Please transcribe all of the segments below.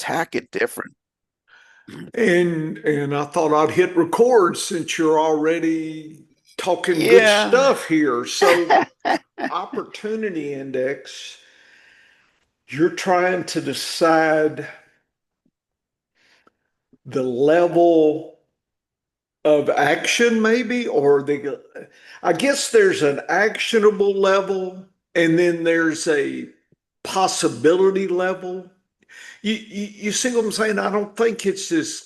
attack it different. And I thought I'd hit record since you're already talking good Yeah. stuff here. So, opportunity index, you're trying to decide the level of action, maybe, or I guess there's an actionable level and then there's a possibility level. You see what I'm saying? I don't think it's this.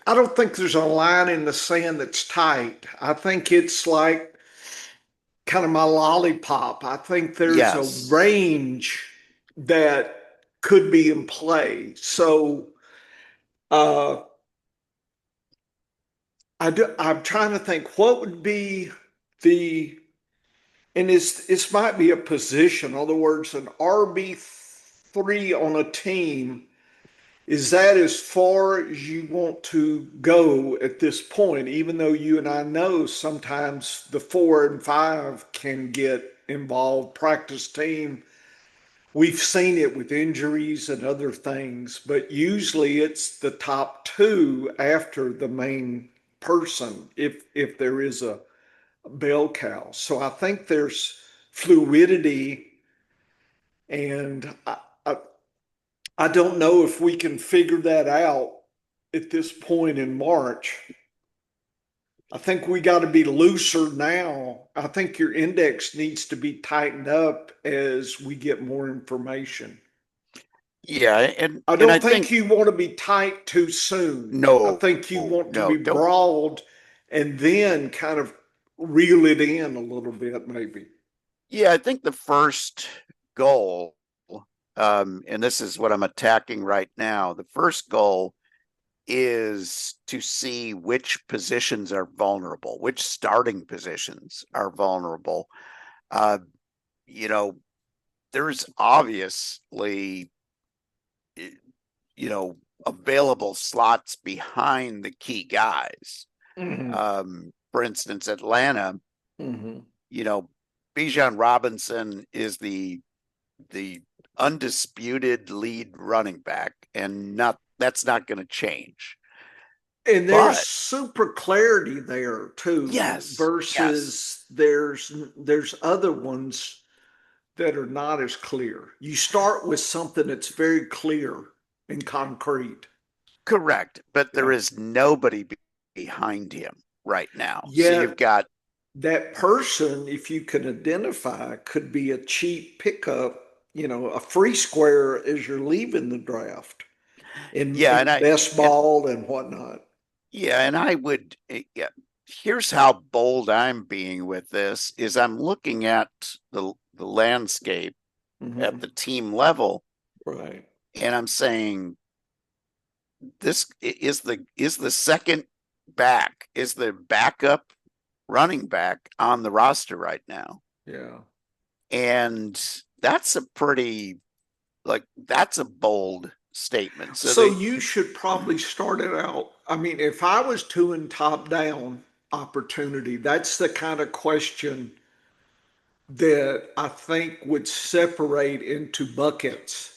I don't think there's a line in the sand that's tight. I think it's like kind of my lollipop. I think there's a Yes. range that could be in play. So uh, I'm trying to think what would be the, and this might be a position. In other words, an RB3 on a team. Is that as far as you want to go at this point? Even though you and I know sometimes the 4 and 5 can get involved, practice team. We've seen it with injuries and other things, but usually it's the top two after the main person, if there is a bell cow. So I think there's fluidity, and I don't know if we can figure that out at this point in March. I think we got to be looser now. I think your index needs to be tightened up as we get more information. Yeah, I and I don't think think you want to be tight too soon. I no, think you want to be no, don't. broad and then kind of reel it in a little bit, maybe. Yeah, I think the first goal, and this is what I'm attacking right now. The first goal is to see which positions are vulnerable, which starting positions are vulnerable. Uh, you know, there's obviously, you know, available slots behind the key guys. Hmm. For instance, Atlanta, Hmm. you know, Bijan Robinson is the undisputed lead running back, and not that's not going to change. And there's But super clarity there too, yes, yes, versus there's other ones that are not as clear. You start with something that's very clear and concrete. correct. But there Yeah. is nobody behind him right now. So you've Yet got, that person, if you can identify, could be a cheap pickup, a free square as you're leaving the draft yeah, in and I best and ball and whatnot. yeah, and I would yeah. Here's how bold I'm being with this is I'm looking at the landscape at Hmm. the team level, Right. and I'm saying this is the second back, is the backup running back on the roster right now. Yeah. And that's a pretty, that's a bold statement. So So they you should probably start it out. I mean, if I was doing top down opportunity, that's the kind of question that I think would separate into buckets.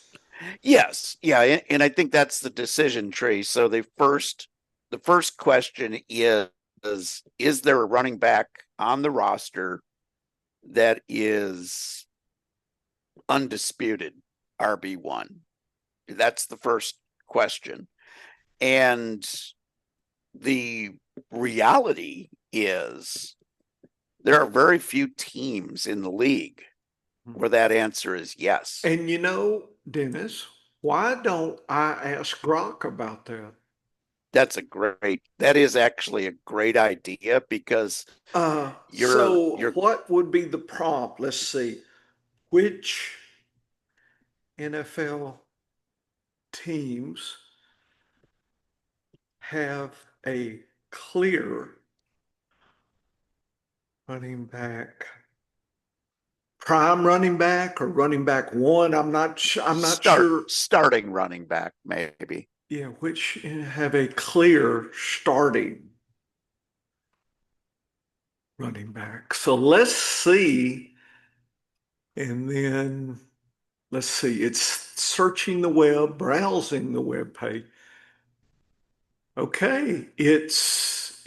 yes, yeah, and I think that's the decision tree. So the first question is there a running back on the roster that is undisputed RB1? That's the first question. And the reality is there are very few teams in the league where that answer is yes. And Dennis, why don't I ask Grok about that? That is actually a great idea because you're So you're what would be the prompt? Let's see. Which NFL teams have a clear running back, prime running back or running back one? I'm not sure. starting running back, maybe. Yeah, which have a clear starting running back. So let's see. And then let's see, it's searching the web, browsing the web page. Okay, it's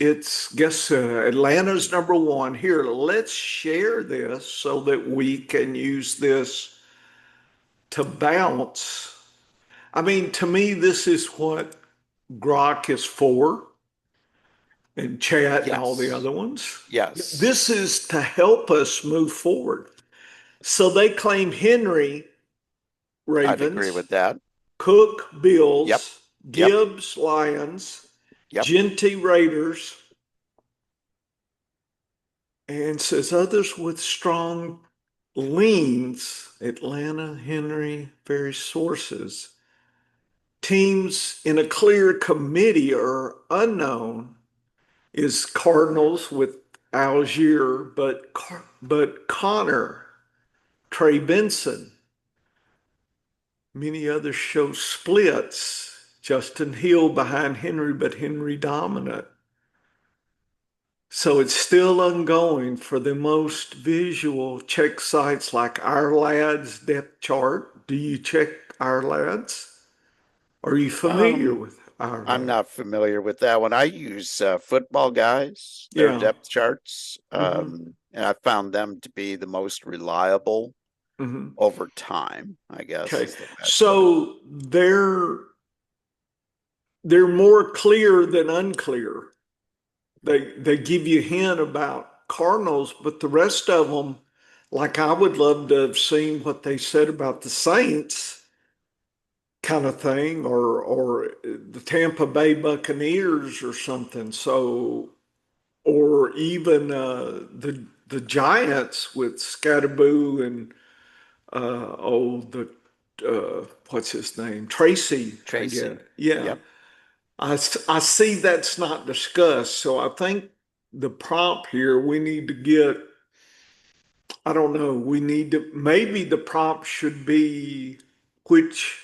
guess Atlanta's number one. Here, let's share this so that we can use this to bounce. I mean, to me, this is what Grok is for, and chat and all the Yes. other ones. Yes. This is to help us move forward. So they claim Henry, I'd agree Ravens, with that. Cook, Yep. Bills, Yep. Gibbs, Lions, Yep. Genty, Raiders, and says others with strong leans, Atlanta, Henry, various sources. Teams in a clear committee are unknown is Cardinals with Algier, but Connor, Trey Benson, many others show splits. Justin Hill behind Henry, but Henry dominant. So it's still ongoing for the most visual. Check sites like Our Lads depth chart. Do you check Our Lads? Are you familiar Um, with Our I'm Lads? not familiar with that one. I use Football Guys, their Yeah. depth charts, Mm-hmm. and I found them to be the most reliable Mm-hmm. over time, I guess Okay. is the best way. So they're more clear than unclear. They give you a hint about Cardinals, but the rest of them, like I would love to have seen what they said about the Saints kind of thing, or the Tampa Bay Buccaneers or something. So, or even the Giants with Scatterboo and the what's his name, Tracy, I guess. Tracy. Yeah, Yep. I see that's not discussed. So I think the prompt here we need to get. I don't know. We need to maybe the prompt should be which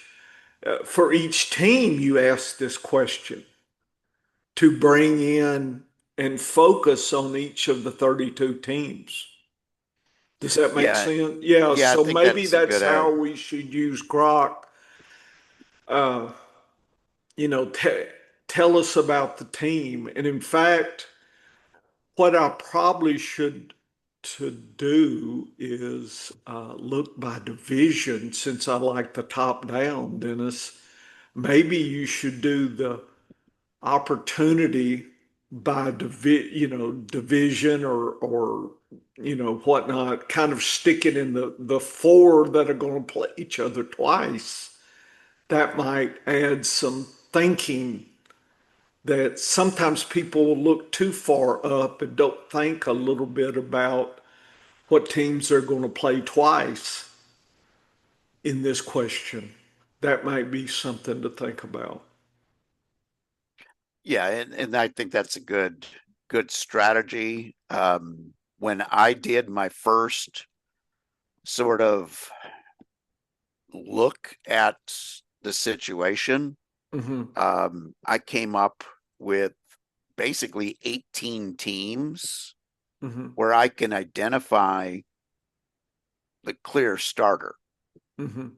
for each team you ask this question to bring in and focus on each of the 32 teams. Does that make Yeah. sense? Yeah, Yeah, I so think maybe that's a that's good how we should use Grok. Uh, you know, tell us about the team. And in fact, what I probably should to do is look by division since I like the top down, Dennis. Maybe you should do the opportunity by division or whatnot, kind of stick it in the four that are going to play each other twice. That might add some thinking that sometimes people look too far up and don't think a little bit about what teams are going to play twice in this question. That might be something to think about. yeah, and I think that's a good strategy. When I did my first sort of look at the situation, Hmm. I came up with basically 18 teams Hmm. where I can identify the clear starter. Hmm.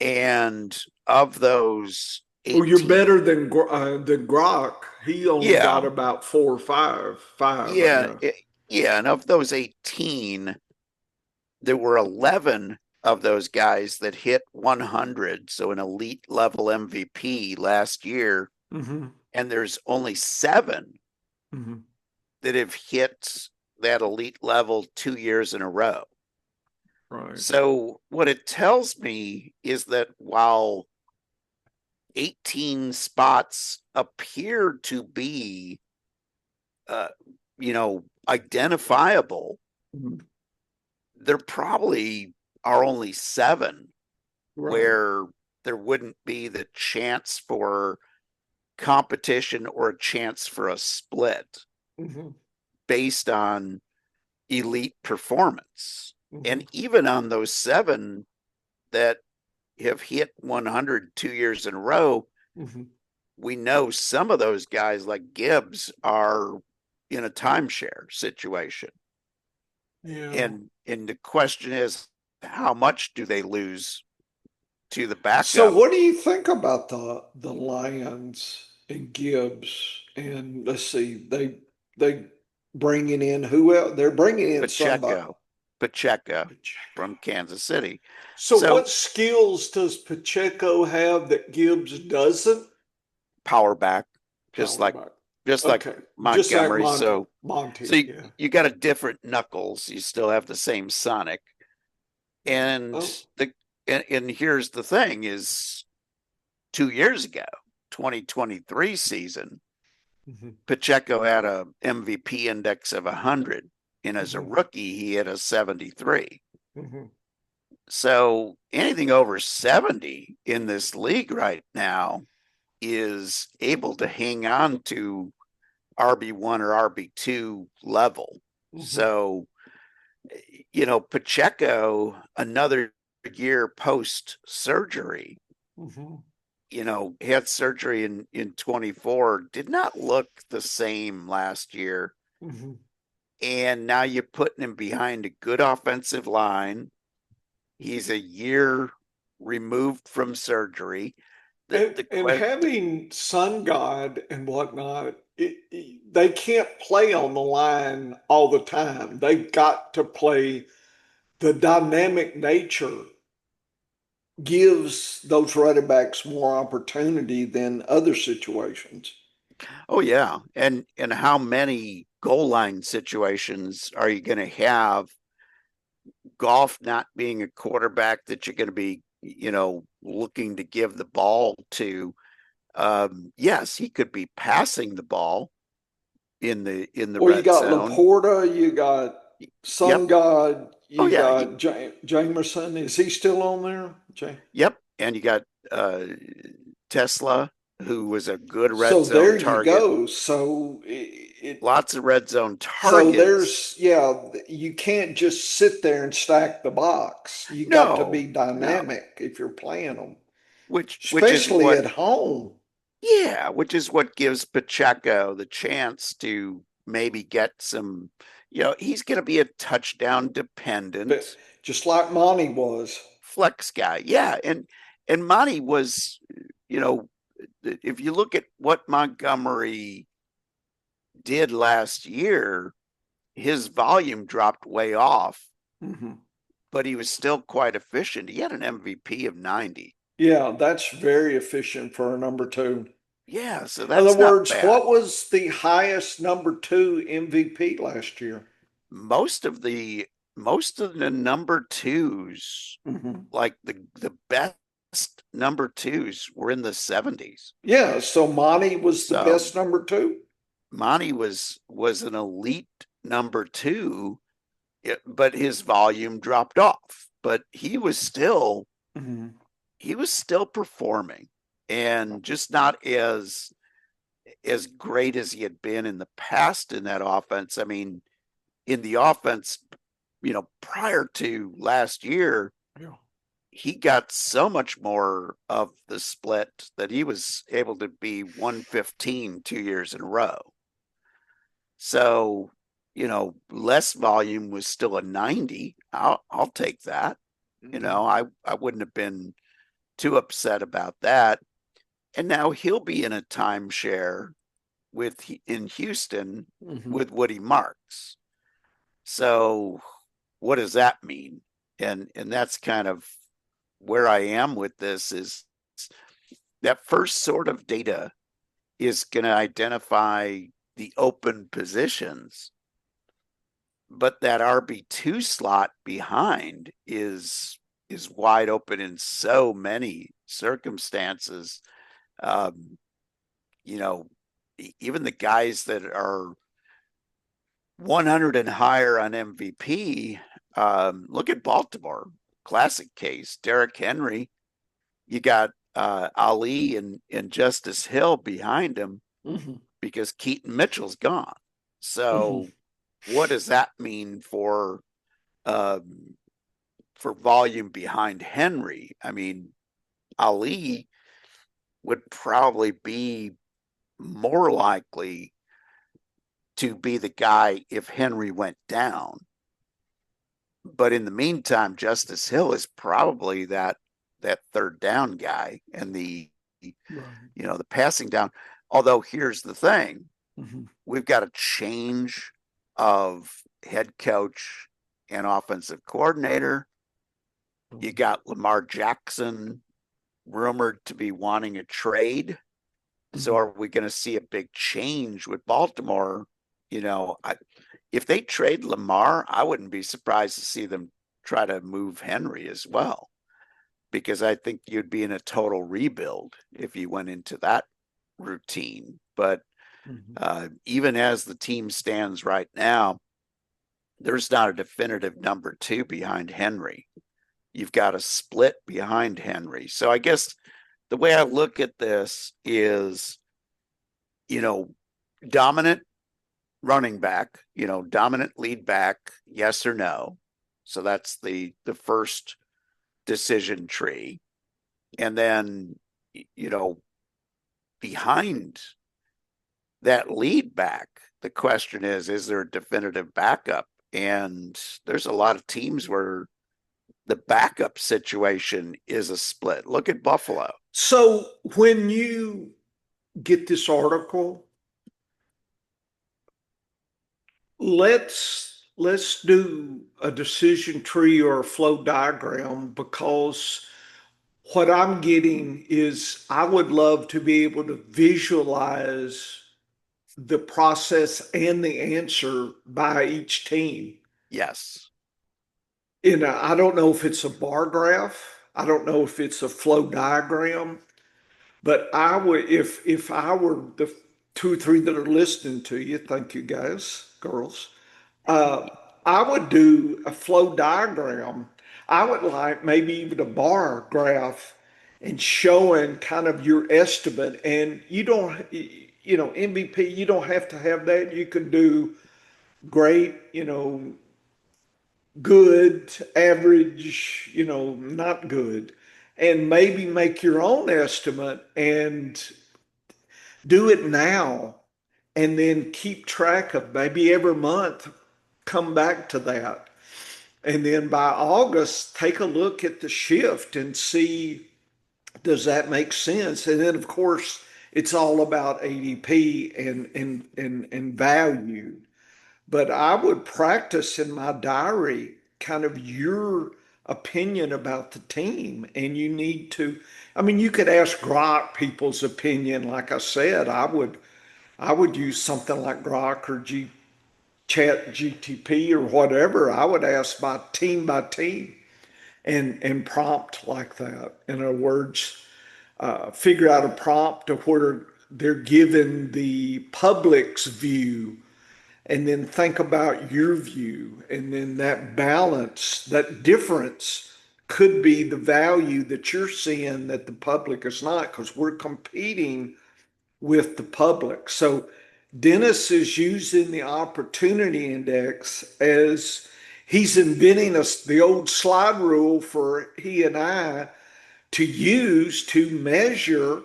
And of those Well, you're 18, better than Grok. He only got yeah, about four or five. Five, I yeah, know. yeah. And of those 18, there were 11 of those guys that hit 100, so an elite level MVP last year. Hmm. And there's only seven Hmm. that have hit that elite level 2 years in a row. Right. So, what it tells me is that while 18 spots appear to be, uh, identifiable, Mhm. there probably are only seven Right. where there wouldn't be the chance for competition or a chance for a split Hmm. based on elite performance. Hmm. And even on those seven that have hit 100 2 years in a row, Hmm. we know some of those guys like Gibbs are in a timeshare situation. Yeah. And the question is, how much do they lose to the So backup. what do you think about the Lions and Gibbs? And let's see, they bringing in who else? They're bringing in somebody. Pacheco Pacheco. from Kansas City. So So what skills does Pacheco have that Gibbs doesn't? power back, just Power like back. just like Okay. Just like Montgomery. Monty. So Monty, yeah. you got a different knuckles. You still have the same Sonic. And Oh. the and here's the thing is 2 years ago, 2023 season, Mhm, Pacheco had a MVP index of 100. And as a mhm, rookie, he had a 73. mhm, So anything over 70 in this league right now is able to hang on to RB1 or RB2 level. mhm, So, Pacheco, another year post surgery, mhm, had surgery in 24, did not look the same last year. mhm. And now you're putting him behind a good offensive line. He's a year removed from surgery. The And the and having Sun God and whatnot, they can't play on the line all the time. They've got to play. The dynamic nature gives those running backs more opportunity than other situations. Oh yeah, and how many goal line situations are you going to have? Golf not being a quarterback that you're going to be, looking to give the ball to. Yes, he could be passing the ball in the Well, you red got zone. Laporta, you got Yep. Sun God, Oh you yeah. got Jamerson. Is he still on there? Yep. And you got uh, Tesla, who was a good So red zone there you target. go. So it Lots of red zone so targets. there's yeah, you can't just sit there and stack the box. You got to be No. dynamic if you're playing them, Which is especially what at home. Yeah, which is what gives Pacheco the chance to maybe get some, he's going to be a touchdown But dependent just like Monty was. flex guy. Yeah, and Monty was, you know, if you look at what Montgomery did last year, his volume dropped way off, Mhm. but he was still quite efficient. He had an MVP of 90. Yeah, that's very efficient for a number two. Yeah, so In other that's not words, bad. what was the highest number two MVP last year? most of the most of the number twos, Mhm. like the best number twos, were in the 70s. Yeah, so Monty was the So best number two. Monty was an elite number two, but his volume dropped off. But Mhm. he was still performing, and just not as great as he had been in the past in that offense. I mean, in the offense, prior to last year, Yeah. he got so much more of the split that he was able to be 115 2 years in a row. So, less volume was still a 90. I'll take that. Mhm. I wouldn't have been too upset about that. And now he'll be in a timeshare in Houston Mhm. with Woody Marks. So what does that mean? And that's kind of where I am with this is that first sort of data is going to identify the open positions, but that RB2 slot behind is wide open in so many circumstances. Um, you know, even the guys that are 100 and higher on MVP, look at Baltimore, classic case, Derrick Henry. You got Ali and Justice Hill behind him Mhm. because Keaton Mitchell's gone. Mhm. So what does that mean um, for volume behind Henry? I mean, Ali would probably be more likely to be the guy if Henry went down. But in the meantime, Justice Hill is probably that that third down guy and Right. the passing down. Although here's the thing, Mhm. we've got a change of head coach and offensive coordinator. You got Lamar Jackson rumored to be wanting a trade. So Mhm. are we going to see a big change with Baltimore? If they trade Lamar, I wouldn't be surprised to see them try to move Henry as well, because I think you'd be in a total rebuild if you went into that routine. But Mhm. even as the team stands right now, there's not a definitive number two behind Henry. You've got a split behind Henry. So I guess the way I look at this is, you know, dominant running back, dominant lead back, yes or no. So that's the first decision tree. And then, you know, behind that lead back, the question is there a definitive backup? And there's a lot of teams where the backup situation is a split. Look at Buffalo. So when you get this article, let's do a decision tree or a flow diagram, because what I'm getting is I would love to be able to visualize the process and the answer by each team. Yes. And I don't know if it's a bar graph. I don't know if it's a flow diagram, but I would, if I were the two or three that are listening to you, thank you guys, girls. Uh, I would do a flow diagram. I would like maybe even a bar graph and showing kind of your estimate. And you don't, MVP, you don't have to have that. You could do great, good, average, not good, and maybe make your own estimate and do it now, and then keep track of maybe every month, come back to that. And then by August, take a look at the shift and see, does that make sense? And then, of course, it's all about ADP and value. But I would practice in my diary kind of your opinion about the team. And you need to, I mean, you could ask Grok people's opinion. Like I said, I would use something like Grok or Chat GTP or whatever. I would ask by team and prompt like that. In other words, figure out a prompt to where they're given the public's view, and then think about your view, and then that balance, that difference could be the value that you're seeing that the public is not, because we're competing with the public. So Dennis is using the opportunity index as he's inventing us the old slide rule for he and I to use to measure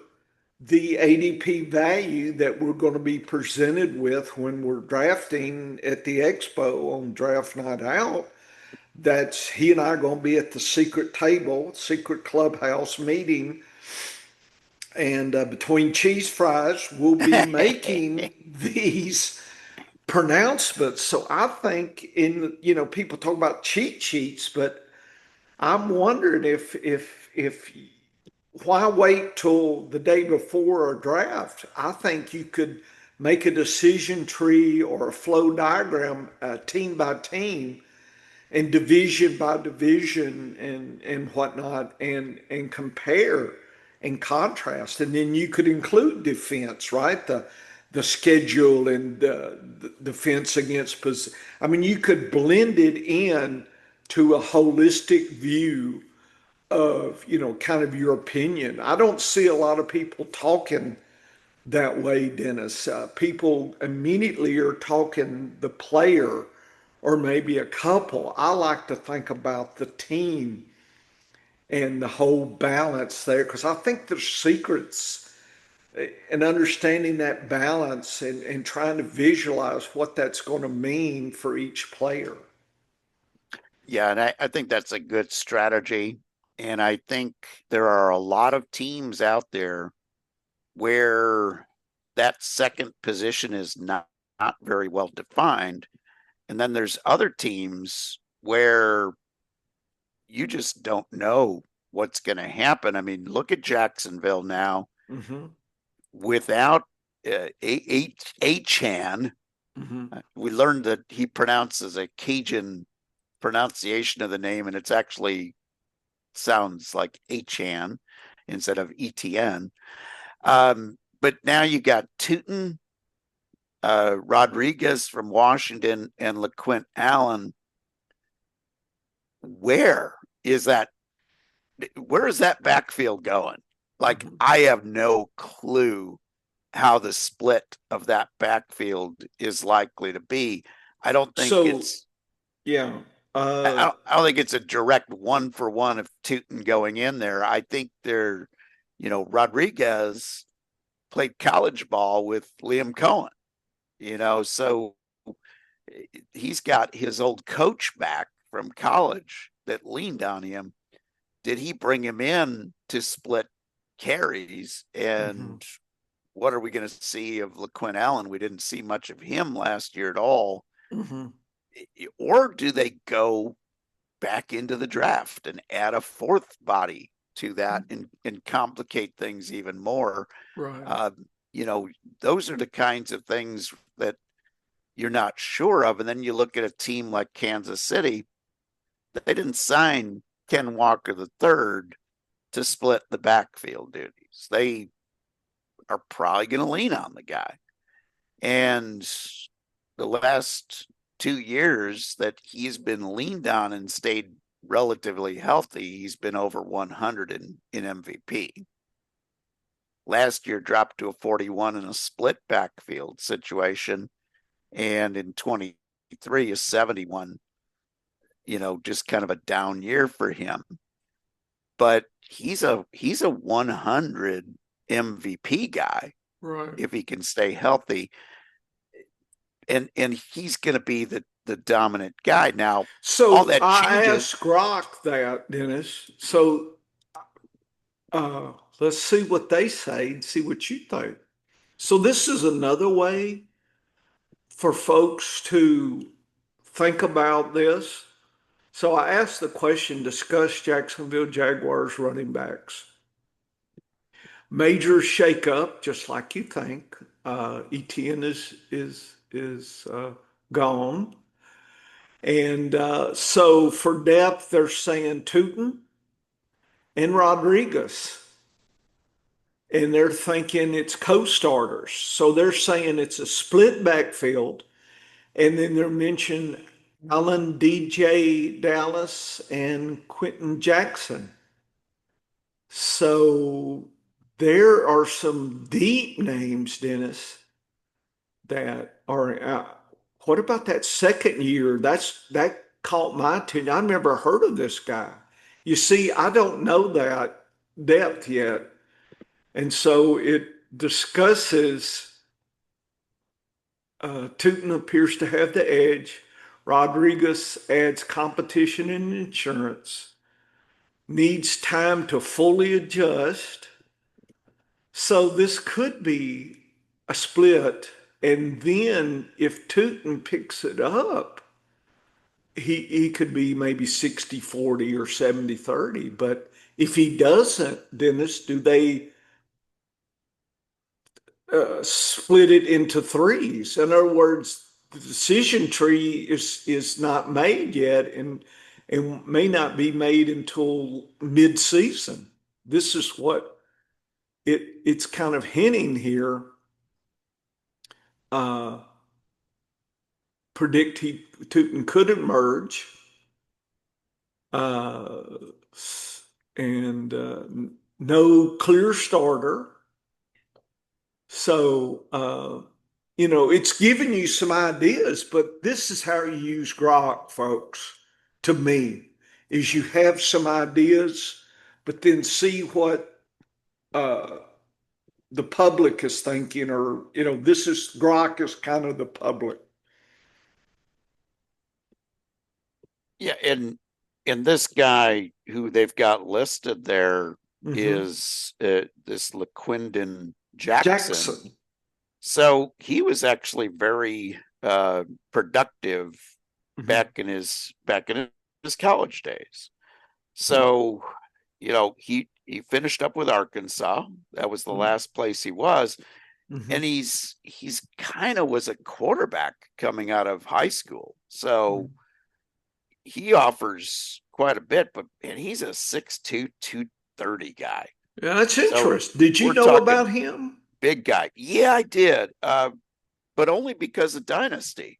the ADP value that we're going to be presented with when we're drafting at the expo on draft night out. That's he and I are going to be at the secret table, secret clubhouse meeting, and between cheese fries, we'll be making these pronouncements. So I think people talk about cheat sheets, but I'm wondering if why wait till the day before a draft? I think you could make a decision tree or a flow diagram, team by team, and division by division and whatnot, and compare and contrast. And then you could include defense, right? The schedule and the defense against possession. I mean, you could blend it in to a holistic view of, kind of your opinion. I don't see a lot of people talking that way, Dennis. People immediately are talking the player or maybe a couple. I like to think about the team and the whole balance there, because I think there's secrets in understanding that balance and trying to visualize what that's going to mean for each player. Yeah, and I think that's a good strategy. And I think there are a lot of teams out there where that second position is not very well defined. And then there's other teams where you just don't know what's going to happen. I mean, look at Jacksonville now Mm-hmm. without Achan. Mm-hmm. We learned that he pronounces a Cajun pronunciation of the name, and it's actually sounds like Achan instead of ETN. But now you got Tootin, Rodriguez from Washington, and LaQuint Allen. Where is that? Where is that backfield going? Like, Mm-hmm. I have no clue how the split of that backfield is likely to be. I don't think So it's yeah, I don't think it's a direct 1-for-1 of Tootin going in there. I think Rodriguez played college ball with Liam Cohen, so he's got his old coach back from college that leaned on him. Did he bring him in to split carries? mm-hmm. And what are we going to see of LaQuint Allen? We didn't see much of him last year at all. Mm-hmm. Or do they go back into the draft and add a fourth body to that and complicate things even more? Right. Those are the kinds of things that you're not sure of. And then you look at a team like Kansas City, they didn't sign Ken Walker III to split the backfield duties. They are probably going to lean on the guy. And the last 2 years that he's been leaned on and stayed relatively healthy, he's been over 100 in MVP. Last year dropped to a 41 in a split backfield situation, and in 23 a 71. Just kind of a down year for him. But he's a 100 MVP guy Right. if he can stay healthy, and he's going to be the dominant guy. Now, all So that I changes. asked Grok that, Dennis. So let's see what they say and see what you think. So this is another way for folks to think about this. So I asked the question, discuss Jacksonville Jaguars running backs. Major shakeup, just like you think. ETN is gone. And so for depth, they're saying Tootin and Rodriguez. And they're thinking it's co-starters. So they're saying it's a split backfield. And then they're mentioning Allen, DJ Dallas, and Quentin Jackson. So there are some deep names, Dennis, that are. What about that second year? That caught my attention. I never heard of this guy. You see, I don't know that depth yet, and so it discusses. Tootin appears to have the edge. Rodriguez adds competition and insurance. Needs time to fully adjust. So this could be a split. And then if Tootin picks it up, he could be maybe 60-40 or 70-30. But if he doesn't, Dennis, do they split it into threes? In other words, the decision tree is not made yet and may not be made until mid-season. This is what it's kind of hinting here. Uh, predict Tootin could emerge, uh, and no clear starter. So it's giving you some ideas, but this is how you use Grok, folks. To me, is you have some ideas, but then see what uh, the public is thinking, or this is Grok is kind of the public. Yeah, and and this guy who they've got listed there Mm-hmm. is this LaQuindon Jackson. Jackson. So he was actually very productive Mm-hmm. back in his college days. So, he finished up with Arkansas. That was the last place he was. Mm-hmm. And he's kind of was a quarterback coming out of high school. So he offers quite a bit, and he's a 6'2", 230 guy. Yeah, that's So interesting. Did you we're know talking about him? big guy. Yeah, I did. But only because of Dynasty.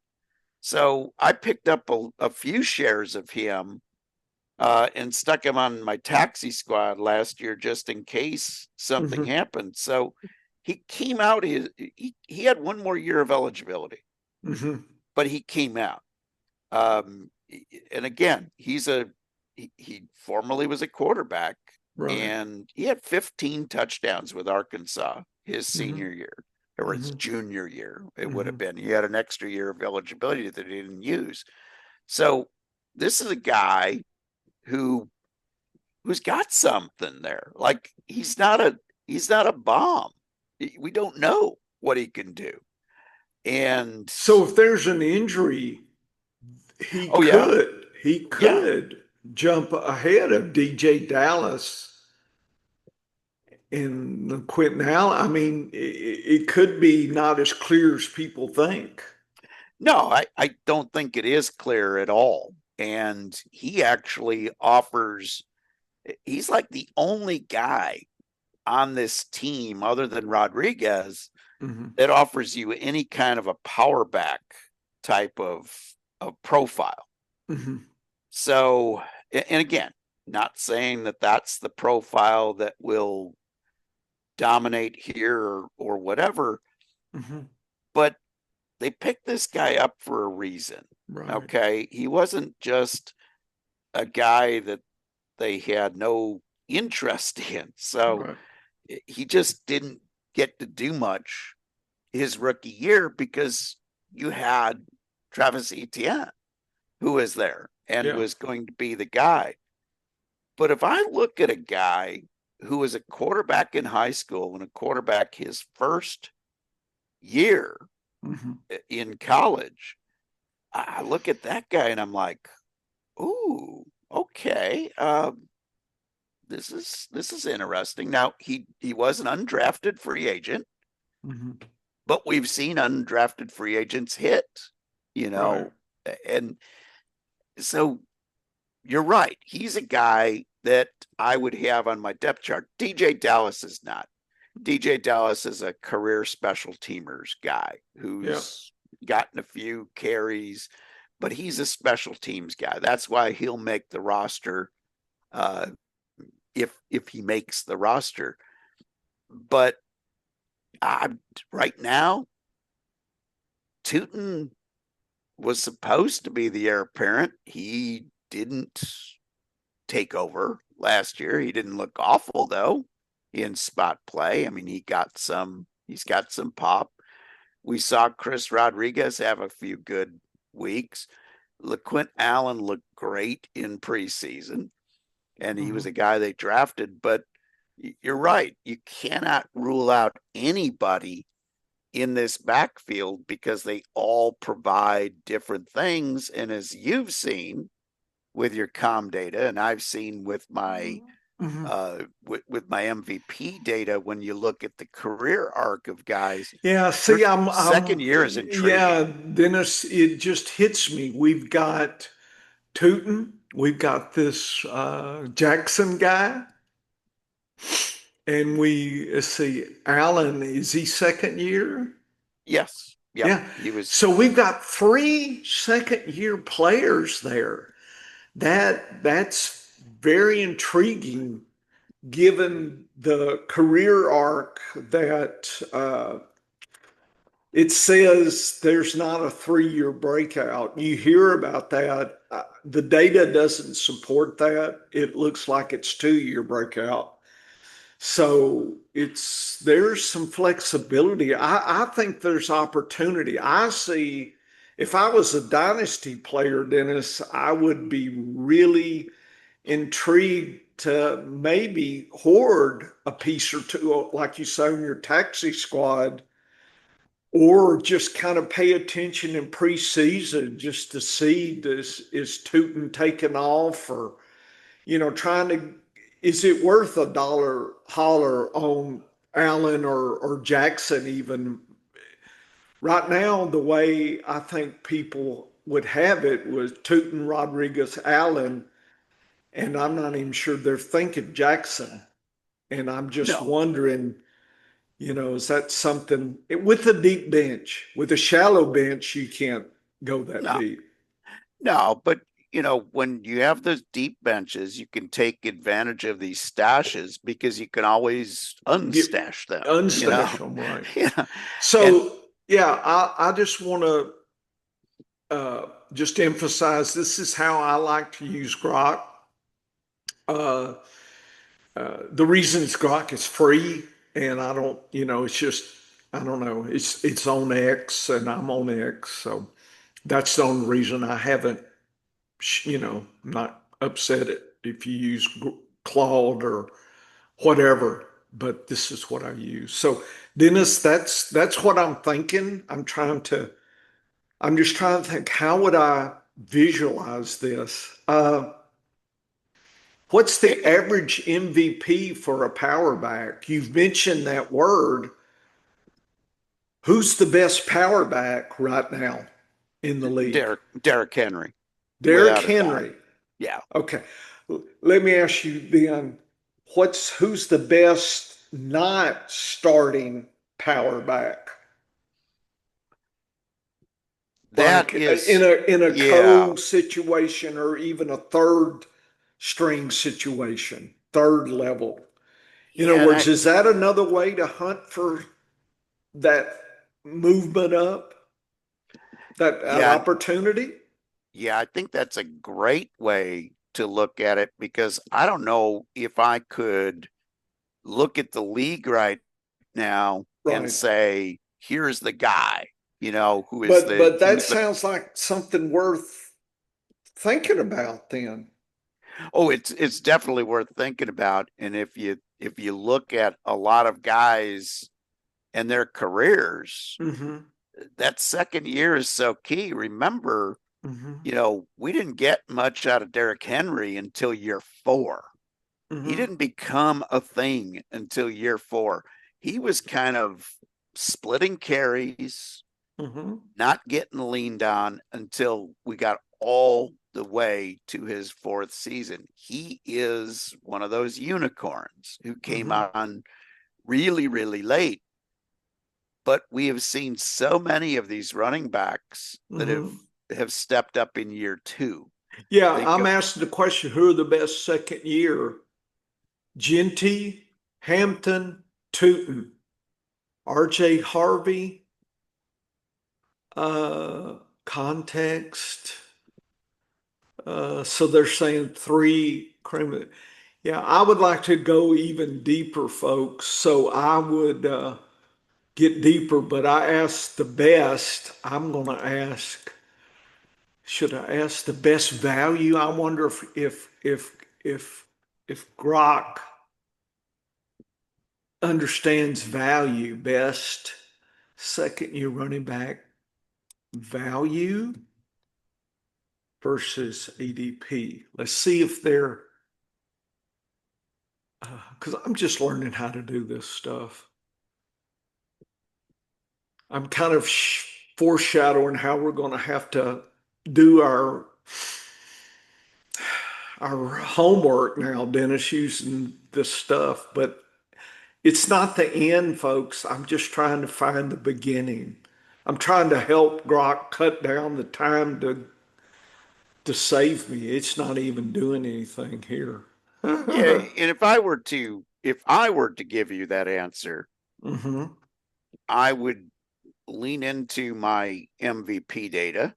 So I picked up a few shares of him and stuck him on my taxi squad last year just in case something Mm-hmm. happened. So he came out. He had one more year of eligibility, Mm-hmm. but he came out. Um, and again, he formerly was a quarterback, Right. and he had 15 touchdowns with Arkansas his Mm-hmm. senior year or his Mm-hmm. junior year. It would Mm-hmm. have been. He had an extra year of eligibility that he didn't use. So this is a guy who who's got something there. Like he's not a bomb. We don't know what he can do. And So if there's an injury, he oh yeah, could he yeah. could jump ahead of DJ Dallas and Quentin Allen. I mean, it could be not as clear as people think. No, I don't think it is clear at all. And he actually offers, he's like the only guy on this team other than Rodriguez Mm-hmm. that offers you any kind of a power back type of profile. Mm-hmm. So, and again, not saying that that's the profile that will dominate here or whatever, Mm-hmm. but they picked this guy up for a reason. Right. Okay. He wasn't just a guy that they had no interest in. So Right. he just didn't get to do much his rookie year because you had Travis Etienne, who was there and Yeah. was going to be the guy. But if I look at a guy who was a quarterback in high school and a quarterback his first year Mm-hmm. in college, I look at that guy and I'm like, ooh, okay. This is interesting. Now he was an undrafted free agent, Mm-hmm. but we've seen undrafted free agents hit, you Right. know, and so you're right. He's a guy that I would have on my depth chart. DJ Dallas is not. DJ Dallas is a career special teamers guy Yeah. who's gotten a few carries, but he's a special teams guy. That's why he'll make the roster uh, if he makes the roster. But right now, Tootin was supposed to be the heir apparent. He didn't take over last year. He didn't look awful though in spot play. I mean, he's got some pop. We saw Chris Rodriguez have a few good weeks. LaQuint Allen looked great in preseason, and he Mm-hmm. was a guy they drafted. But you're right. You cannot rule out anybody in this backfield because they all provide different things. And as you've seen with your com data, and I've seen Mm-hmm. with my MVP data, when you look at the career arc of guys, Yeah, their see, second year is yeah, intriguing. Dennis, it just hits me. We've got Tootin, we've got this Jackson guy, and let's see, Allen, is he second year? Yes, yep, Yeah. he was. So we've got three second year players there. That's very intriguing given the career arc that it says there's not a 3 year breakout. You hear about that. The data doesn't support that. It looks like it's 2 year breakout. So there's some flexibility. I think there's opportunity. I see if I was a dynasty player, Dennis, I would be really intrigued to maybe hoard a piece or two, like you say, in your taxi squad, or just kind of pay attention in preseason just to see this is Tootin taking off, or trying to, is it worth a dollar holler on Allen or Jackson even? Right now, the way I think people would have it was Tootin, Rodriguez, Allen, and I'm not even sure they're thinking Jackson. And I'm just No, wondering, is that something with a deep bench? With a shallow bench, you can't go that no, deep. no. But when you have those deep benches, you can take advantage of these stashes because you can always Get unstash them. unstash them, right? Yeah, and So yeah, I just want to just emphasize this is how I like to use Grok. Uh, the reason it's Grok is free, and I don't, it's just I don't know, it's on X, and I'm on X, so that's the only reason I haven't, not upset it if you use Claude or whatever. But this is what I use. So Dennis, that's what I'm thinking. I'm just trying to think, how would I visualize this? What's the it, average MVP for a power back? You've mentioned that word. Who's the best power back right now in the league? Derrick Henry, Derrick without a doubt. Henry. Yeah, Okay. Let me ask you then, who's the best not starting power back? that Like in is, a yeah, co situation, or even a third string situation, third level. In other yeah, and words, is that another way to hunt for that movement up, that yeah, opportunity? yeah. I think that's a great way to look at it because I don't know if I could look at the league right now and Right. say, here's the guy, But that who's the sounds like something worth thinking about then. oh, it's definitely worth thinking about. And if you look at a lot of guys and their careers, Mm-hmm. that second year is so key. Remember, Mm-hmm. we didn't get much out of Derrick Henry until year 4. He Mm-hmm. didn't become a thing until year 4. He was kind of splitting carries, Mm-hmm. not getting leaned on until we got all the way to his 4th season. He is one of those unicorns who came Mm-hmm. on really, really late. But we have seen so many of these running backs that have Mm-hmm. have stepped up in year 2. Yeah, Think I'm of asking the question, who are the best second year? Genty, Hampton, Tootin, RJ Harvey, uh, context. So they're saying three cream. Yeah, I would like to go even deeper, folks. So I would get deeper, but I asked the best. I'm going to ask, should I ask the best value? I wonder if Grok understands value best. Second year running back value versus ADP. Let's see if they're, because I'm just learning how to do this stuff. I'm kind of foreshadowing how we're going to have to do our homework now, Dennis, using this stuff. But it's not the end, folks. I'm just trying to find the beginning. I'm trying to help Grok cut down the time to save me. It's not even doing anything here. yeah, hmm and if I were to give you that answer, I would lean into my MVP data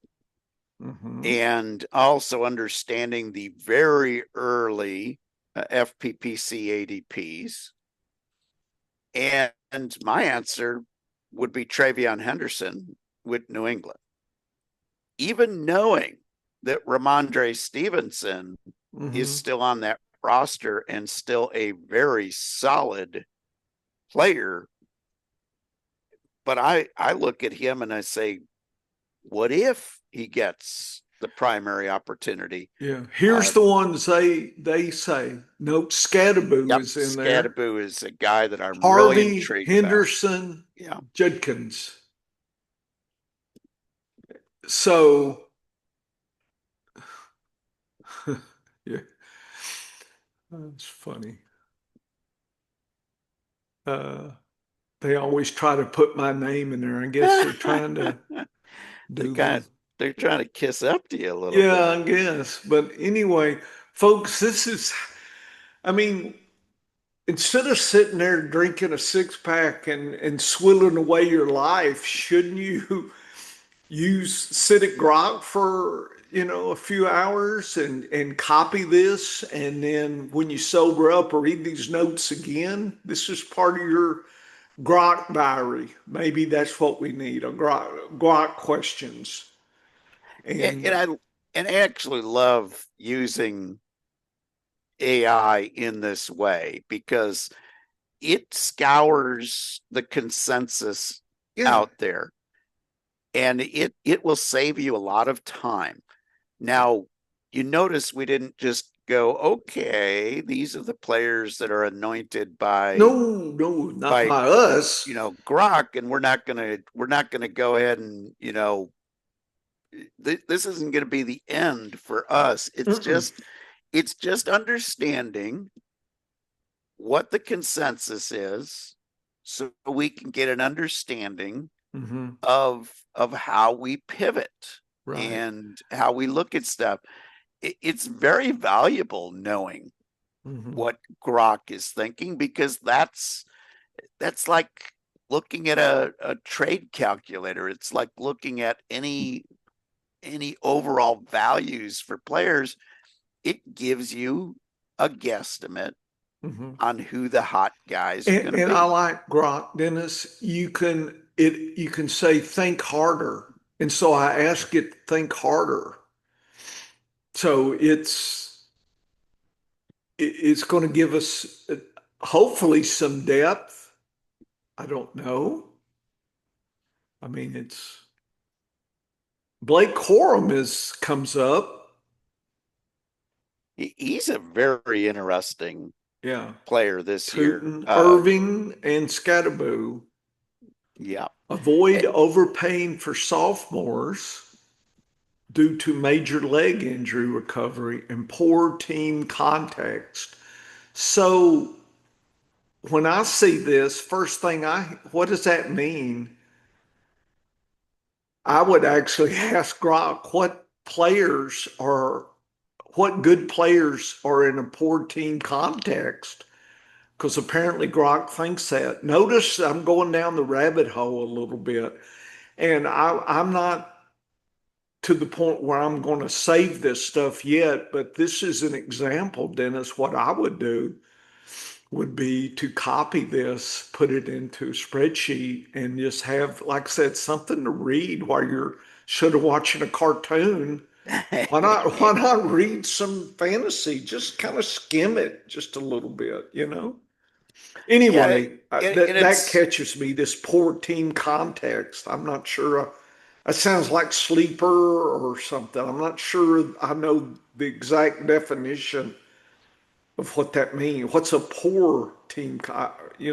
hmm and also understanding the very early FPPC ADPs. And my answer would be Travion Henderson with New England. Even knowing that Ramondre Stevenson is still on that roster and still a very solid player. But I look at him and I say, what if he gets the primary opportunity? Yeah. Here's the ones they say. Nope, Scadaboo Yep, is in there. Scadaboo is a guy that I'm really Harvey, intrigued about. Henderson, Yeah. Judkins. So, yeah, that's funny. Uh, they always try to put my name in there. I guess they're trying to they do kind the. of they're trying to kiss up to you a little Yeah, bit. I guess. But anyway, folks, this is, I mean, instead of sitting there drinking a six pack and swilling away your life, shouldn't you sit at Grok for, a few hours and copy this? And then when you sober up, read these notes again. This is part of your Grok diary. Maybe that's what we need, a Grok questions. And, And and I and I actually love using AI in this way because it scours the consensus yeah, out there and it will save you a lot of time. Now, you notice we didn't just go, okay, these are the players that are anointed no, no, not by by us. Grok, and we're not gonna go ahead and this isn't going to be the end for us. Mm-mm. It's just understanding what the consensus is so we can get an understanding Mm-hmm. of how we pivot Right. and how we look at stuff. It's very valuable knowing Mm-hmm. what Grok is thinking because that's like looking at a trade calculator. It's like looking at any overall values for players. It gives you a guesstimate Mm-hmm. on who the hot guys are going to And I be. like Grok, Dennis. You can say think harder. And so I ask it think harder. So it's going to give us hopefully some depth. I don't know. I mean, it's Blake Corum is comes up. He's a very interesting Yeah. player this year. Tootin, Irving, and Scatterboo. Yeah. Avoid overpaying for sophomores due to major leg injury recovery and poor team context. So when I see this, first thing what does that mean? I would actually ask Grok what good players are in a poor team context? Because apparently Grok thinks that. Notice I'm going down the rabbit hole a little bit, and I'm not to the point where I'm going to save this stuff yet, but this is an example, Dennis. What I would do would be to copy this, put it into a spreadsheet, and just have, like I said, something to read while you're should have watching a cartoon. Why not read some fantasy? Just kind of skim it just a little bit. Yeah, Anyway, and that catches me. This poor team context. I'm not sure. That sounds like sleeper or something. I'm not sure I know the exact definition of what that means. What's a poor team,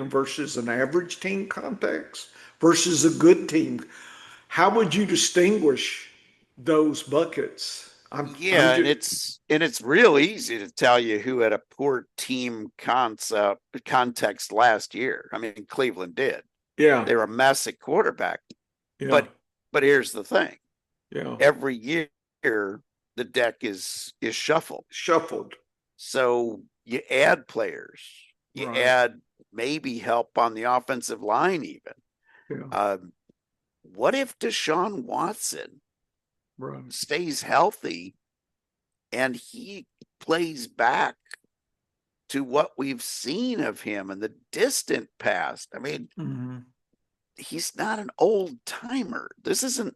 versus an average team context versus a good team? How would you distinguish those buckets? I'm yeah, and just, it's real easy to tell you who had a poor team context last year. I mean, Cleveland did. yeah, They were a mess at quarterback. yeah, But here's the thing. yeah, Every year the deck is shuffled. shuffled, So you add players, you right, add maybe help on the offensive line, even. yeah, Um, what if Deshaun Watson right, stays healthy and he plays back to what we've seen of him in the distant past? I mean, hmm, he's not an old timer. This isn't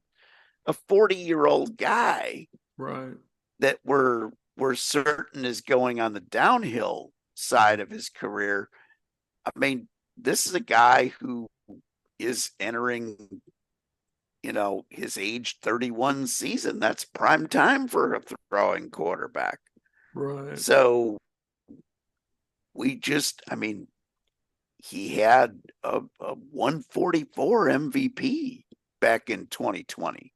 a 40-year-old guy right, that we're we're certain is going on the downhill side of his career. I mean, this is a guy who is entering, his age 31 season. That's prime time for a throwing quarterback. Right. So he had a 144 MVP back in 2020.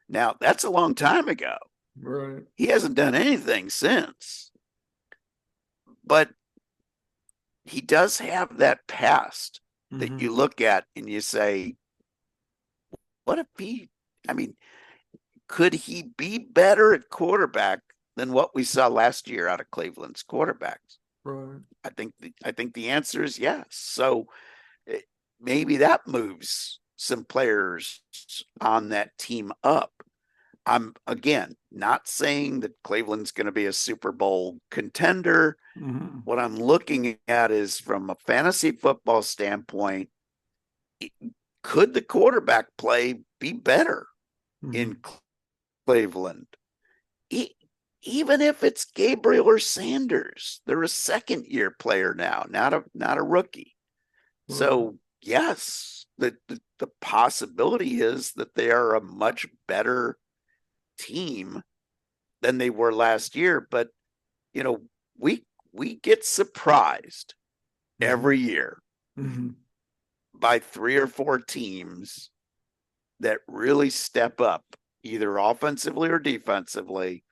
Now, that's a long time ago. Right. He hasn't done anything since. But he does have that past that you look at and you say, what if could he be better at quarterback than what we saw last year out of Cleveland's quarterbacks? Right. I think the answer is yes. So maybe that moves some players on that team up. I'm, again, not saying that Cleveland's going to be a Super Bowl contender. What I'm looking at is, from a fantasy football standpoint, could the quarterback play be better in Cleveland? Even if it's Gabriel or Sanders, they're a second-year player now, not a rookie. Right. So yes, the possibility is that they are a much better team than they were last year. But we get surprised every year by 3 or 4 teams that really step up, either offensively or defensively.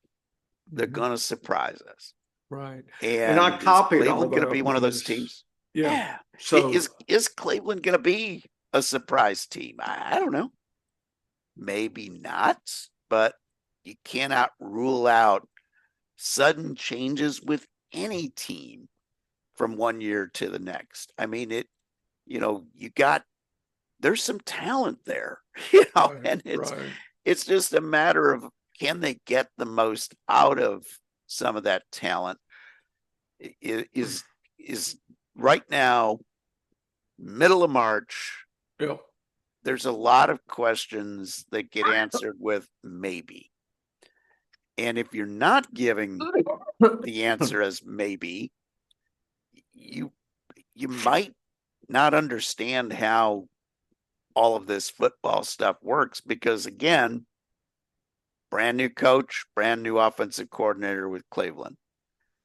They're going to surprise us. Right. And I copied is Cleveland all going to be one of those teams? Yeah. So is Cleveland going to be a surprise team? I don't know. Maybe not, but you cannot rule out sudden changes with any team from one year to the next. I mean, there's some talent there, right, and it's just a matter of, can they get the most out of some of that talent? Is right now, middle of March. Yeah. There's a lot of questions that get answered with maybe. And if you're not giving the answer as maybe, you might not understand how all of this football stuff works, because, again, brand new coach, brand new offensive coordinator with Cleveland.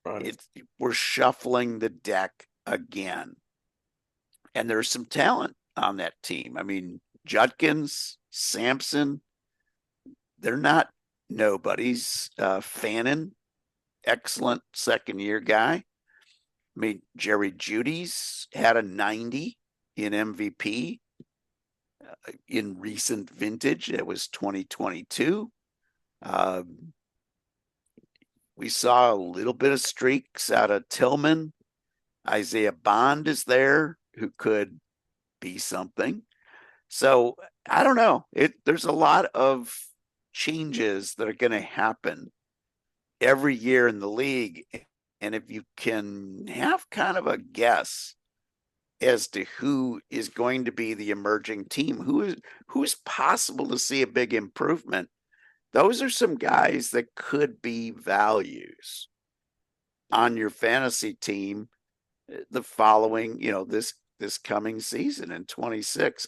Right. We're shuffling the deck again. And there's some talent on that team. I mean, Judkins, Sampson, they're not nobodies. Fannin, excellent second-year guy. I mean, Jerry Jeudy's had a 90 in MVP in recent vintage. It was 2022. We saw a little bit of streaks out of Tillman. Isaiah Bond is there, who could be something. So I don't know. There's a lot of changes that are going to happen every year in the league. And if you can have kind of a guess as to who is going to be the emerging team, who's possible to see a big improvement, those are some guys that could be values on your fantasy team the following, this coming season in 26.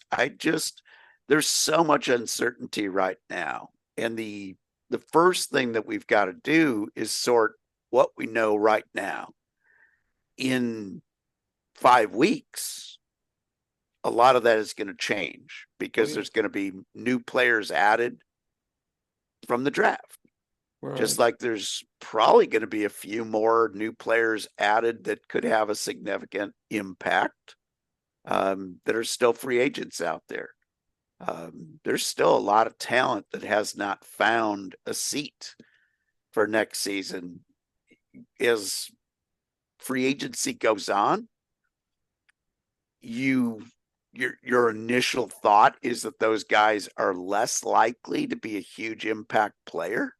There's so much uncertainty right now. And the first thing that we've got to do is sort what we know right now. In 5 weeks, a lot of that is going to change, because there's going to be new players added from the draft. Right. Just like there's probably going to be a few more new players added that could have a significant impact, that are still free agents out there. There's still a lot of talent that has not found a seat for next season. As free agency goes on, your initial thought is that those guys are less likely to be a huge impact player.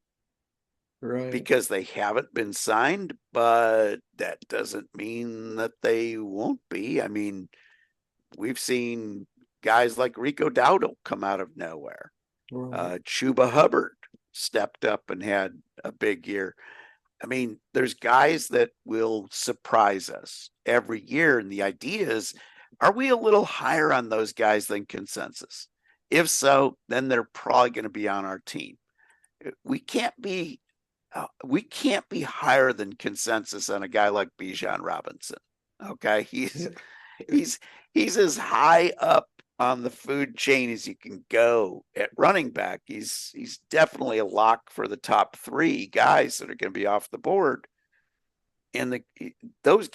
Right. Because they haven't been signed, but that doesn't mean that they won't be. I mean, we've seen guys like Rico Dowdle come out of nowhere. Right. Chuba Hubbard stepped up and had a big year. I mean, there's guys that will surprise us every year. And the idea is, are we a little higher on those guys than consensus? If so, then they're probably going to be on our team. We can't be higher than consensus on a guy like Bijan Robinson. Okay, Yeah. he's he's as high up on the food chain as you can go at running back. He's definitely a lock for the top three guys that are going to be off the board. And those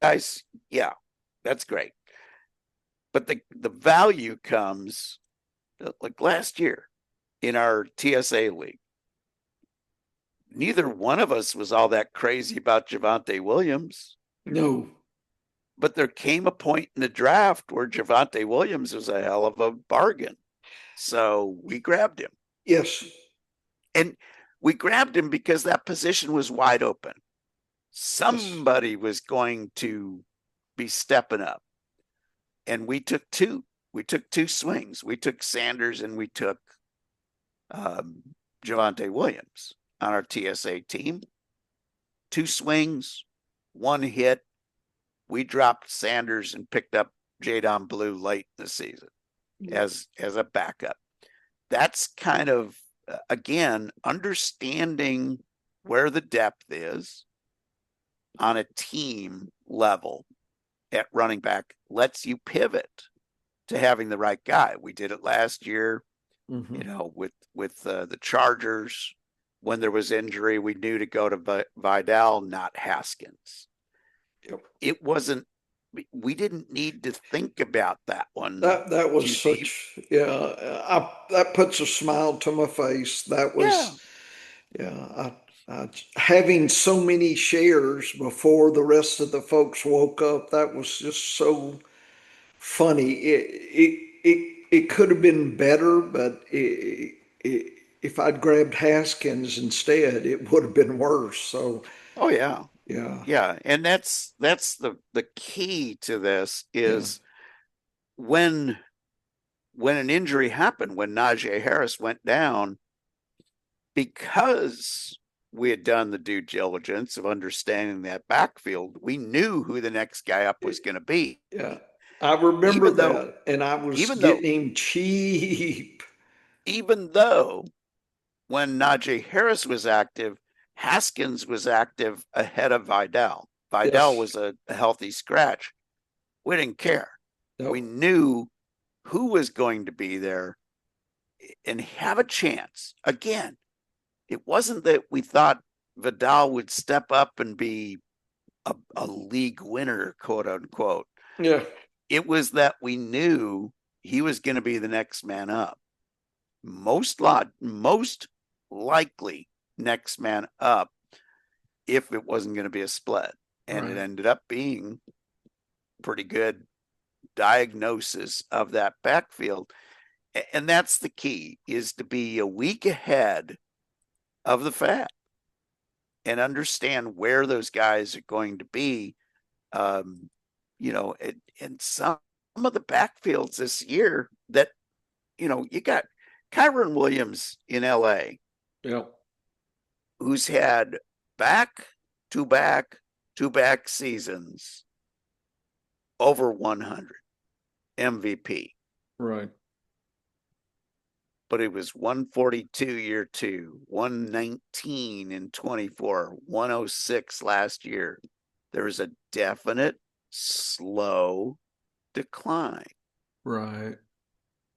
guys, yeah, that's great. But the value comes like last year in our TSA league. Neither one of us was all that crazy about Javonte Williams. No. But there came a point in the draft where Javonte Williams was a hell of a bargain. So we grabbed him. Yes. And we grabbed him because that position was wide open. Yes. Somebody was going to be stepping up. And we took two. We took two swings. We took Sanders and we took Javonte Williams on our TSA team. Two swings, one hit. We dropped Sanders and picked up Jadon Blue late in the season as a backup. That's kind of, again, understanding where the depth is on a team level at running back lets you pivot to having the right guy. We did it last year, with the Chargers. When there was injury, we knew to go to Vidal, not Haskins. Yep. It wasn't, we didn't need to think about that one. That was such, that puts a smile to my face. That was, having so many shares before the rest of the folks woke up, that was just so funny. It could have been better, but if I'd grabbed Haskins instead, it would have been worse. So, oh yeah. yeah. Yeah. And that's the key to this is Yeah. when an injury happened, when Najee Harris went down, because we had done the due diligence of understanding that backfield, we knew who the next guy up was going to be. Yeah. I remember that, and I was getting him cheap. Even though when Najee Harris was active, Haskins was active ahead of Vidal. Vidal was a healthy scratch. We didn't care. Nope. We knew who was going to be there and have a chance. Again, it wasn't that we thought Vidal would step up and be a league winner, quote unquote. Yeah. It was that we knew he was going to be the next man up. Most likely next man up if it wasn't going to be a split. And It ended up being pretty good diagnosis of that backfield. And that's the key, is to be a week ahead of the fact and understand where those guys are going to be. And some of the backfields this year that, you got Kyron Williams in LA. Yeah. Who's had back-to-back seasons over 100 MVP. Right. But it was 142 year two, 119 in 24, 106 last year. There was a definite slow decline. Right.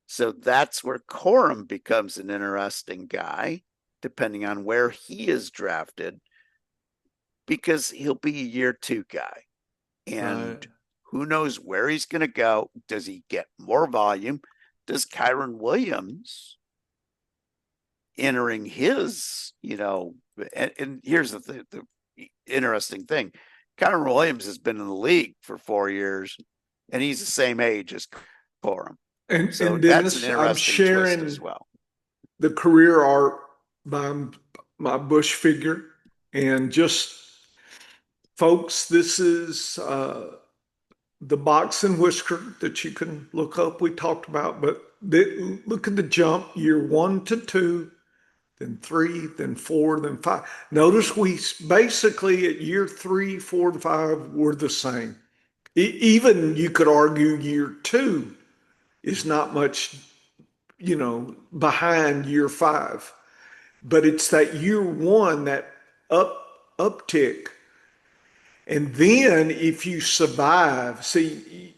So that's where Corum becomes an interesting guy, depending on where he is drafted, because he'll be a year two guy. And who knows where he's going to go? Does he get more volume? Does Kyron Williams entering his, and here's the interesting thing. Kyron Williams has been in the league for 4 years, and he's the same age as Corum. And so Dennis, that's an interesting I'm sharing twist as well. The career art by my Bush figure, and just folks, this is the box and whisker that you can look up. We talked about, but look at the jump year 1 to 2. then 3, then 4, then 5. Notice we basically at year 3, 4, and 5 were the same. Even you could argue year 2 is not much, behind year 5, but it's that year 1, that uptick. And then if you survive, see,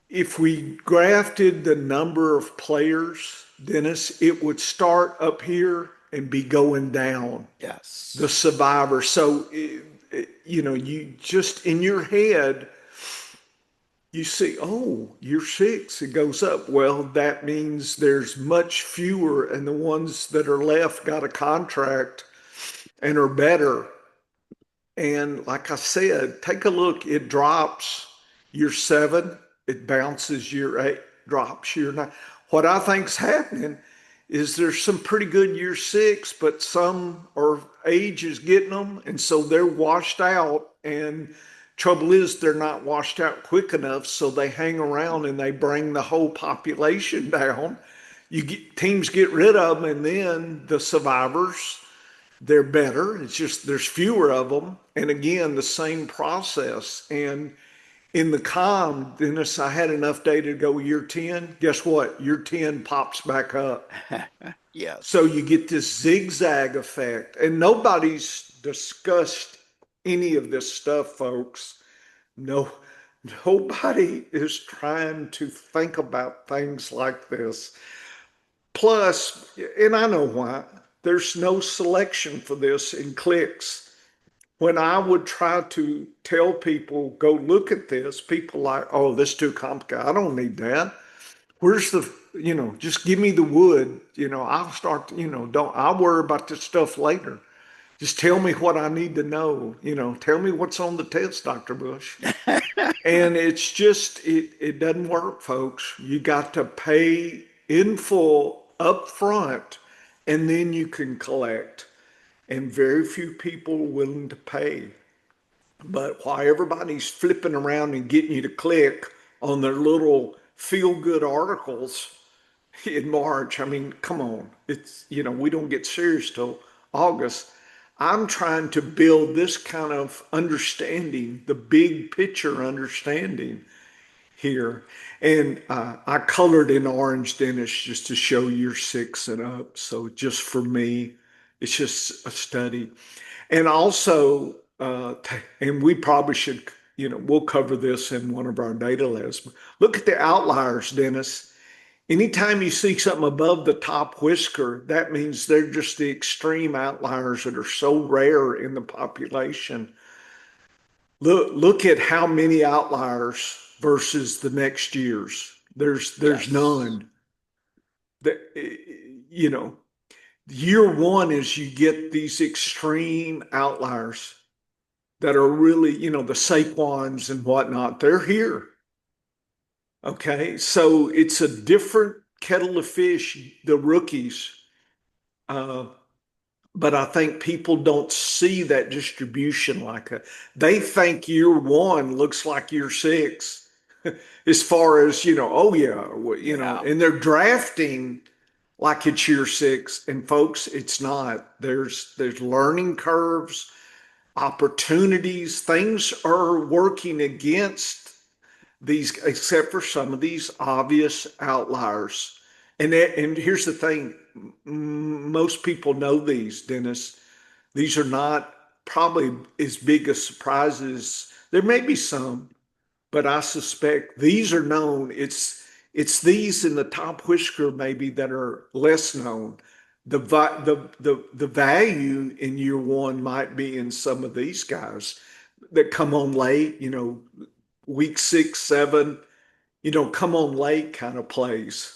if we grafted the number of players, Dennis, it would start up here and be going down. Yes. The survivor. So, you just in your head, you see, oh, year 6, it goes up. Well, that means there's much fewer, and the ones that are left got a contract and are better. And like I said, take a look. It drops year 7, it bounces year 8, drops year 9. What I think's happening is there's some pretty good year 6, but some are age is getting them, and so they're washed out. And trouble is they're not washed out quick enough, so they hang around and they bring the whole population down. Teams get rid of them, and then the survivors, they're better. It's just there's fewer of them. And again, the same process. And in the calm, Dennis, I had enough data to go year 10. Guess what? Year 10 pops back up. Yes. So you get this zigzag effect. And nobody's discussed any of this stuff, folks. No, nobody is trying to think about things like this. Plus, and I know why, there's no selection for this in clicks. When I would try to tell people, go look at this, people like, oh, this is too complicated. I don't need that. Where's the, just give me the wood. I'll start, I'll worry about this stuff later. Just tell me what I need to know. Tell me what's on the test, Dr. Bush. And it's just, it doesn't work, folks. You got to pay in full up front, and then you can collect. And very few people are willing to pay. But while everybody's flipping around and getting you to click on their little feel-good articles in March, I mean, come on. It's, we don't get serious till August. I'm trying to build this kind of understanding, the big picture understanding here. And I colored in orange, Dennis, just to show year 6 and up. So just for me, it's just a study. And also, and we probably should, we'll cover this in one of our data labs. Look at the outliers, Dennis. Anytime you see something above the top whisker, that means they're just the extreme outliers that are so rare in the population. Look at how many outliers versus the next years. There's Yes. none. Year 1 is you get these extreme outliers that are really, the Saquons and whatnot. They're here. Okay, so it's a different kettle of fish, the rookies. But I think people don't see that distribution like that. They think year 1 looks like year 6 as far as, oh yeah, Yeah. and they're drafting like it's year 6. And folks, it's not. There's learning curves, opportunities, things are working against these, except for some of these obvious outliers. And here's the thing, most people know these, Dennis. These are not probably as big a surprises. There may be some, but I suspect these are known. It's these in the top whisker maybe that are less known. The value in year 1 might be in some of these guys that come on late, week 6, 7, come on late kind of plays.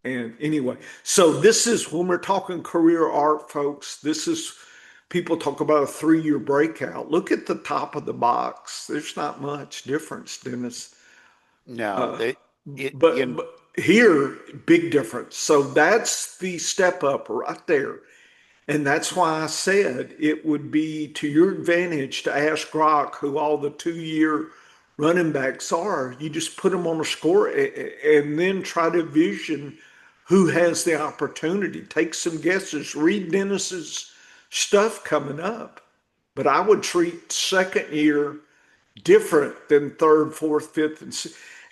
And anyway, so this is when we're talking career arc, folks. This is people talk about a 3-year breakout. Look at the top of the box. There's not much difference, Dennis. No, But here, big difference. So that's the step up right there. And that's why I said it would be to your advantage to ask Grock who all the 2-year running backs are. You just put them on a score and then try to vision who has the opportunity. Take some guesses. Read Dennis's stuff coming up. But I would treat second year different than third, fourth, fifth,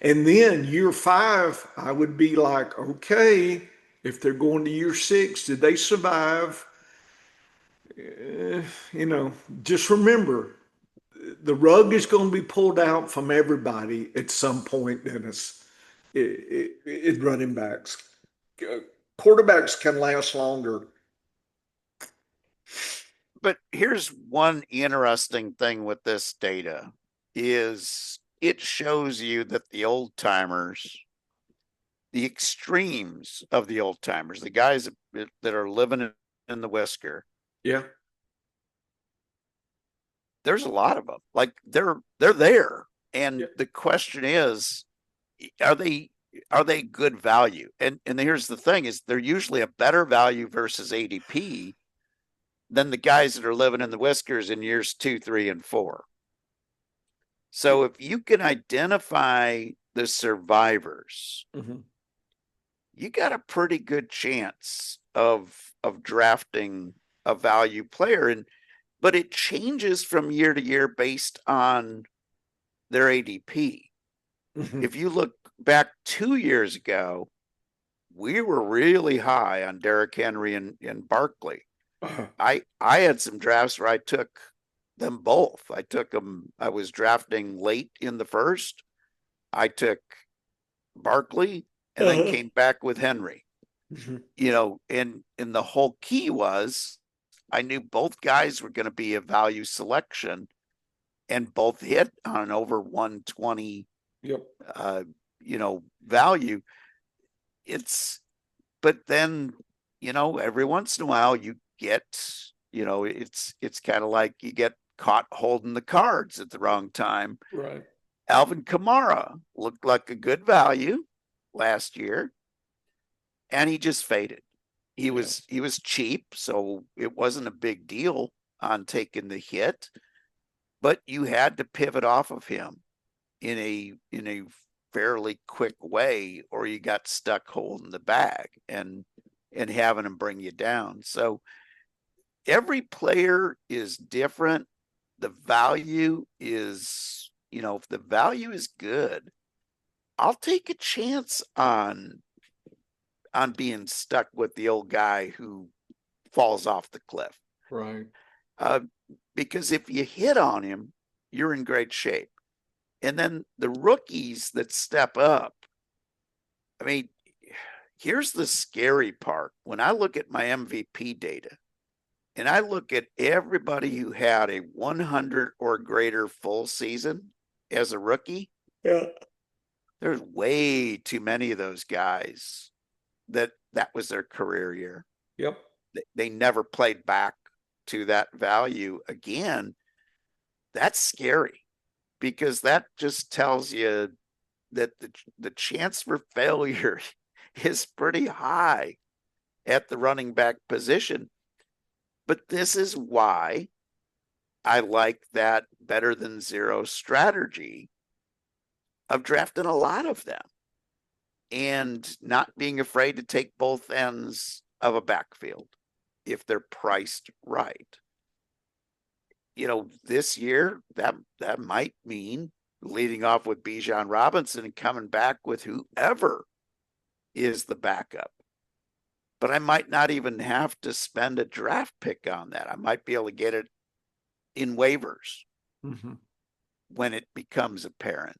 and then year five, I would be like, okay, if they're going to year six, did they survive? You know, just remember the rug is going to be pulled out from everybody at some point, Dennis. Running backs. Quarterbacks can last longer. But here's one interesting thing with this data is it shows you that the old timers, the extremes of the old timers, the guys that are living in the whisker, Yeah. there's a lot of them. Like they're there. And Yeah. the question is, are they good value? And here's the thing is they're usually a better value versus ADP than the guys that are living in the whiskers in years 2, 3, and 4. So if you can identify the survivors, Mm-hmm. you got a pretty good chance of drafting a value player. But it changes from year to year based on their ADP. Mm-hmm. If you look back 2 years ago, we were really high on Derrick Henry and Barkley. Uh-huh. I had some drafts where I took them both. I took them. I was drafting late in the first. I took Barkley and then came back with Henry. Mm-hmm. You know, and the whole key was I knew both guys were going to be a value selection, and both hit on an over 120. Yep. You know, value. But then, you know, every once in a while you get, you know, it's kind of like you get caught holding the cards at the wrong time. Right. Alvin Kamara looked like a good value last year, and he just faded. He was cheap, so it wasn't a big deal on taking the hit, but you had to pivot off of him in a fairly quick way, or you got stuck holding the bag and having him bring you down. So every player is different. The value is, you know, if the value is good, I'll take a chance on being stuck with the old guy who falls off the cliff. Right. Because if you hit on him, you're in great shape. And then the rookies that step up, I mean, here's the scary part. When I look at my MVP data and I look at everybody who had a 100 or greater full season as a rookie, Yeah. there's way too many of those guys that was their career year. Yep. They never played back to that value again. That's scary because that just tells you that the chance for failure is pretty high at the running back position. But this is why I like that better than zero strategy of drafting a lot of them and not being afraid to take both ends of a backfield if they're priced right. You know, this year that might mean leading off with Bijan Robinson and coming back with whoever is the backup. But I might not even have to spend a draft pick on that. I might be able to get it in waivers when it becomes apparent.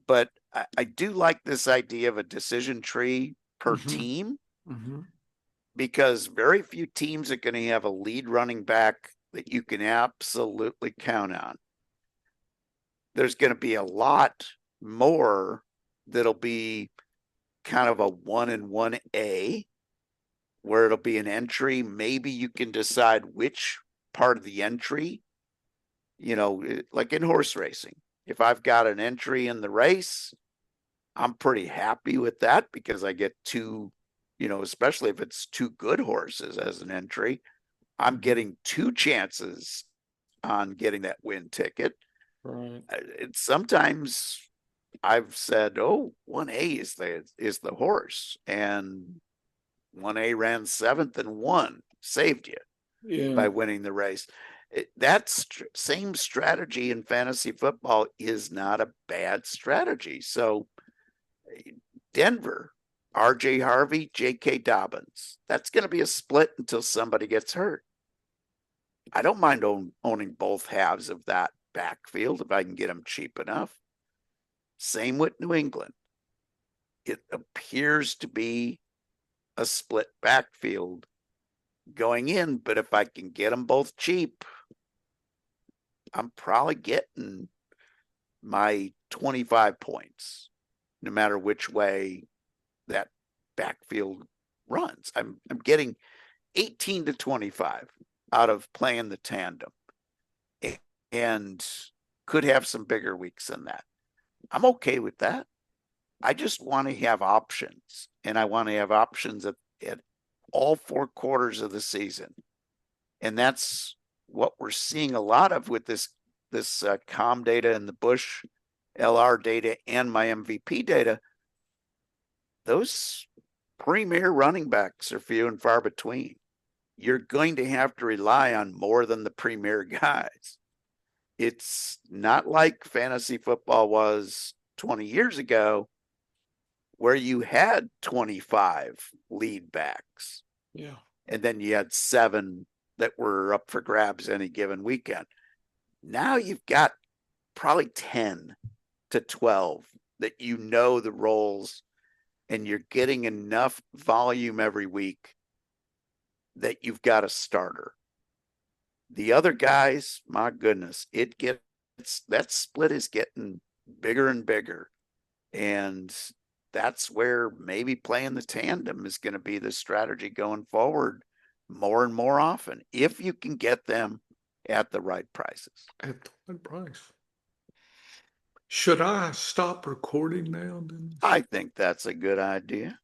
But I do like this idea of a decision tree per team because very few teams are going to have a lead running back that you can absolutely count on. There's going to be a lot more that'll be kind of a 1 and 1A where it'll be an entry. Maybe you can decide which part of the entry, you know, like in horse racing. If I've got an entry in the race, I'm pretty happy with that because I get two, you know, especially if it's two good horses as an entry, I'm getting two chances on getting that win ticket. Right. Sometimes I've said, oh, 1A is the horse, and 1A ran seventh and won, saved you Yeah. by winning the race. That same strategy in fantasy football is not a bad strategy. So Denver, RJ Harvey, J.K. Dobbins. That's going to be a split until somebody gets hurt. I don't mind owning both halves of that backfield if I can get them cheap enough. Same with New England. It appears to be a split backfield going in, but if I can get them both cheap, I'm probably getting my 25 points, no matter which way that backfield runs. I'm getting 18 to 25 out of playing the tandem and could have some bigger weeks than that. I'm okay with that. I just want to have options, and I want to have options at all 4 quarters of the season. And that's what we're seeing a lot of with this COM data and the Bush LR data and my MVP data. Those premier running backs are few and far between. You're going to have to rely on more than the premier guys. It's not like fantasy football was 20 years ago, where you had 25 lead backs. Yeah. And then you had 7 that were up for grabs any given weekend. Now you've got probably 10 to 12 that you know the roles, and you're getting enough volume every week that you've got a starter. The other guys, my goodness, that split is getting bigger and bigger. And that's where maybe playing the tandem is going to be the strategy going forward more and more often, if you can get them at the right prices. At the right price. Should I stop recording now, Dennis? I think that's a good idea.